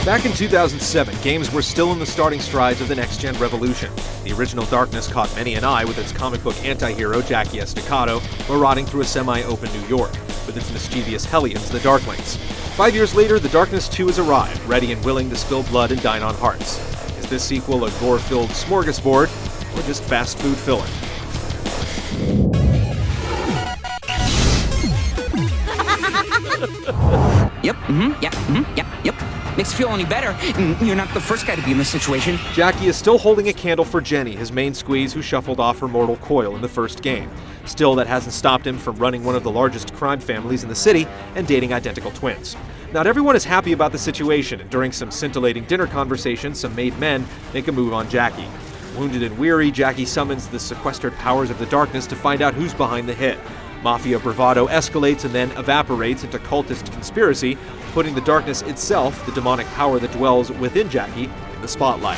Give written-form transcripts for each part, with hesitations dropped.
Back in 2007, games were still in the starting strides of the next-gen revolution. The original Darkness caught many an eye with its comic book anti-hero Jackie Estacado marauding through a semi-open New York, with its mischievous Hellions, the Darklings. 5 years later, the Darkness 2 has arrived, ready and willing to spill blood and dine on hearts. Is this sequel a gore-filled smorgasbord, or just fast food filler? Yep. Makes you feel any better. You're not the first guy to be in this situation. Jackie is still holding a candle for Jenny, his main squeeze who shuffled off her mortal coil in the first game. Still, that hasn't stopped him from running one of the largest crime families in the city and dating identical twins. Not everyone is happy about the situation, and during some scintillating dinner conversations, some made men make a move on Jackie. Wounded and weary, Jackie summons the sequestered powers of the Darkness to find out who's behind the hit. Mafia bravado escalates and then evaporates into cultist conspiracy, putting the Darkness itself, the demonic power that dwells within Jackie, in the spotlight.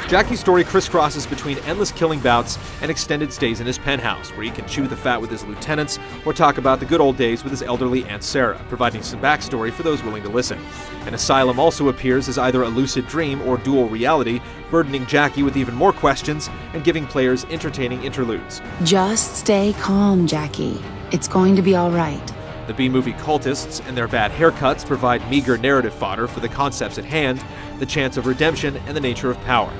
Jackie's story crisscrosses between endless killing bouts and extended stays in his penthouse, where he can chew the fat with his lieutenants or talk about the good old days with his elderly Aunt Sarah, providing some backstory for those willing to listen. An asylum also appears as either a lucid dream or dual reality, burdening Jackie with even more questions and giving players entertaining interludes. Just stay calm, Jackie. It's going to be all right. The B-movie cultists and their bad haircuts provide meager narrative fodder for the concepts at hand, the chance of redemption, and the nature of power.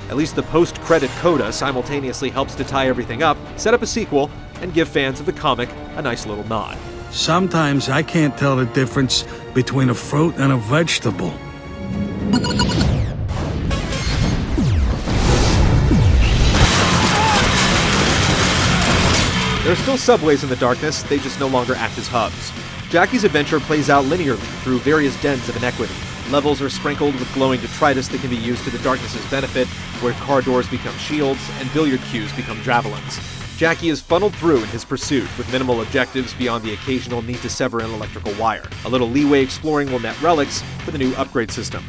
At least the post-credit coda simultaneously helps to tie everything up, set up a sequel, and give fans of the comic a nice little nod. Sometimes I can't tell the difference between a fruit and a vegetable. There are still subways in the Darkness, they just no longer act as hubs. Jackie's adventure plays out linearly through various dens of inequity. Levels are sprinkled with glowing detritus that can be used to the Darkness's benefit, where car doors become shields and billiard cues become javelins. Jackie is funneled through in his pursuit, with minimal objectives beyond the occasional need to sever an electrical wire. A little leeway exploring will net relics for the new upgrade system.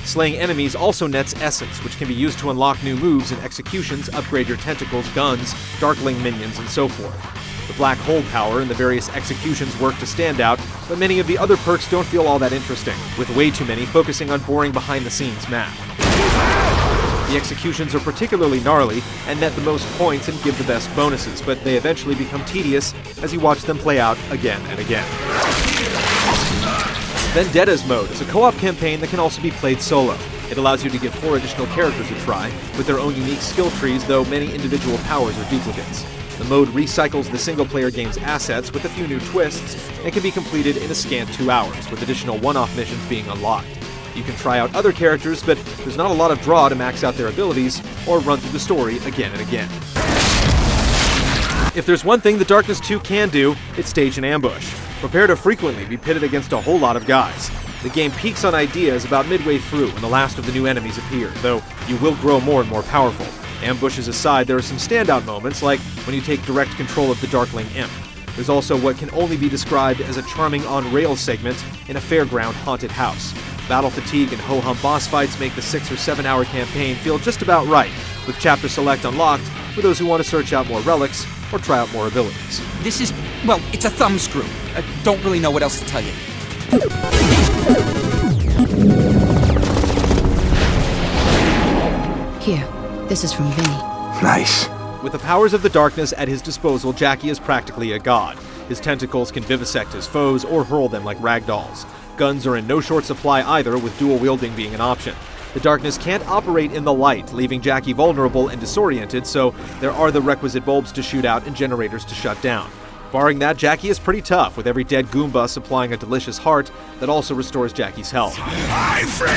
Slaying enemies also nets essence, which can be used to unlock new moves and executions, upgrade your tentacles, guns, darkling minions, and so forth. The black hole power and the various executions work to stand out, but many of the other perks don't feel all that interesting, with way too many focusing on boring behind-the-scenes math. The executions are particularly gnarly and net the most points and give the best bonuses, but they eventually become tedious as you watch them play out again and again. Vendettas mode is a co-op campaign that can also be played solo. It allows you to give 4 additional characters a try, with their own unique skill trees, though many individual powers are duplicates. The mode recycles the single-player game's assets with a few new twists, and can be completed in a scant 2 hours, with additional one-off missions being unlocked. You can try out other characters, but there's not a lot of draw to max out their abilities, or run through the story again and again. If there's one thing the Darkness 2 can do, it's stage an ambush. Prepare to frequently be pitted against a whole lot of guys. The game peaks on ideas about midway through when the last of the new enemies appear, though you will grow more and more powerful. Ambushes aside, there are some standout moments, like when you take direct control of the Darkling Imp. There's also what can only be described as a charming on-rails segment in a fairground haunted house. Battle fatigue and ho-hum boss fights make the 6 or 7 hour campaign feel just about right, with Chapter Select unlocked for those who want to search out more relics or try out more abilities. This is, well, it's a thumbscrew. I don't really know what else to tell you. Here, this is from Vinny. Nice. With the powers of the Darkness at his disposal, Jackie is practically a god. His tentacles can vivisect his foes or hurl them like ragdolls. Guns are in no short supply either, with dual wielding being an option. The Darkness can't operate in the light, leaving Jackie vulnerable and disoriented, so there are the requisite bulbs to shoot out and generators to shut down. Barring that, Jackie is pretty tough, with every dead Goomba supplying a delicious heart that also restores Jackie's health. I'm free!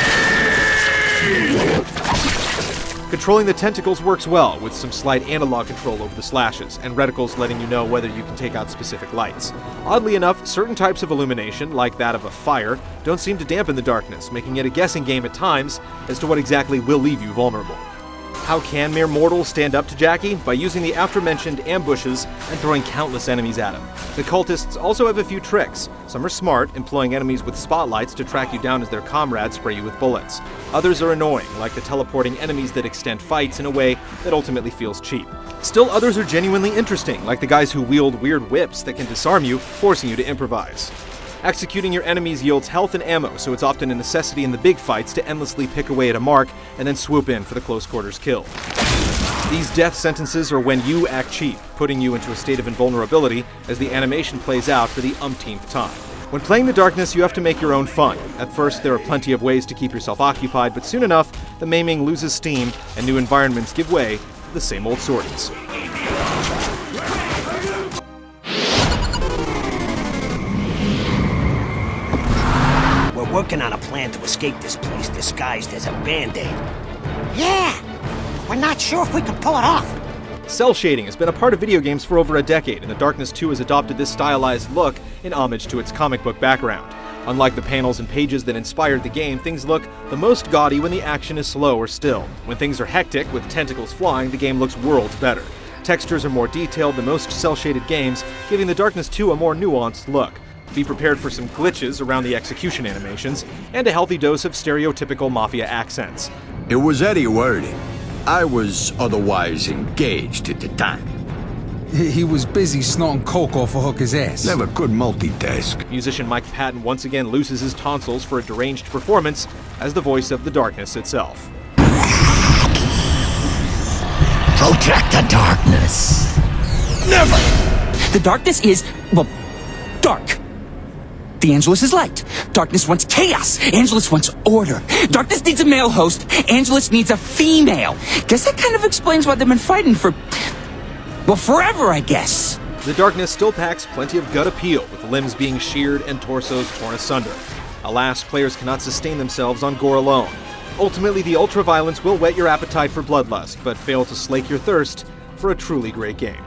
Controlling the tentacles works well, with some slight analog control over the slashes, and reticles letting you know whether you can take out specific lights. Oddly enough, certain types of illumination, like that of a fire, don't seem to dampen the darkness, making it a guessing game at times as to what exactly will leave you vulnerable. How can mere mortals stand up to Jackie? By using the aforementioned ambushes and throwing countless enemies at him. The cultists also have a few tricks. Some are smart, employing enemies with spotlights to track you down as their comrades spray you with bullets. Others are annoying, like the teleporting enemies that extend fights in a way that ultimately feels cheap. Still others are genuinely interesting, like the guys who wield weird whips that can disarm you, forcing you to improvise. Executing your enemies yields health and ammo, so it's often a necessity in the big fights to endlessly pick away at a mark and then swoop in for the close quarters kill. These death sentences are when you act cheap, putting you into a state of invulnerability as the animation plays out for the umpteenth time. When playing the darkness, you have to make your own fun. At first, there are plenty of ways to keep yourself occupied, but soon enough, the maiming loses steam and new environments give way to the same old sorties. We're working on a plan to escape this place disguised as a Band-Aid. Yeah, we're not sure if we can pull it off. Cell shading has been a part of video games for over a decade, and The Darkness 2 has adopted this stylized look in homage to its comic book background. Unlike the panels and pages that inspired the game, things look the most gaudy when the action is slow or still. When things are hectic, with tentacles flying, the game looks worlds better. Textures are more detailed than most cell-shaded games, giving The Darkness 2 a more nuanced look. Be prepared for some glitches around the execution animations, and a healthy dose of stereotypical mafia accents. It was Eddie Worthing. I was otherwise engaged at the time. He was busy snorting coke off a hooker's ass. Never could multitask. Musician Mike Patton once again loses his tonsils for a deranged performance as the voice of the darkness itself. Protect the darkness. Never! The darkness is, well, dark. The Angelus is light. Darkness wants chaos. Angelus wants order. Darkness needs a male host. Angelus needs a female. Guess that kind of explains why they've been fighting for, well, forever, I guess. The darkness still packs plenty of gut appeal, with limbs being sheared and torsos torn asunder. Alas, players cannot sustain themselves on gore alone. Ultimately, the ultra-violence will whet your appetite for bloodlust, but fail to slake your thirst for a truly great game.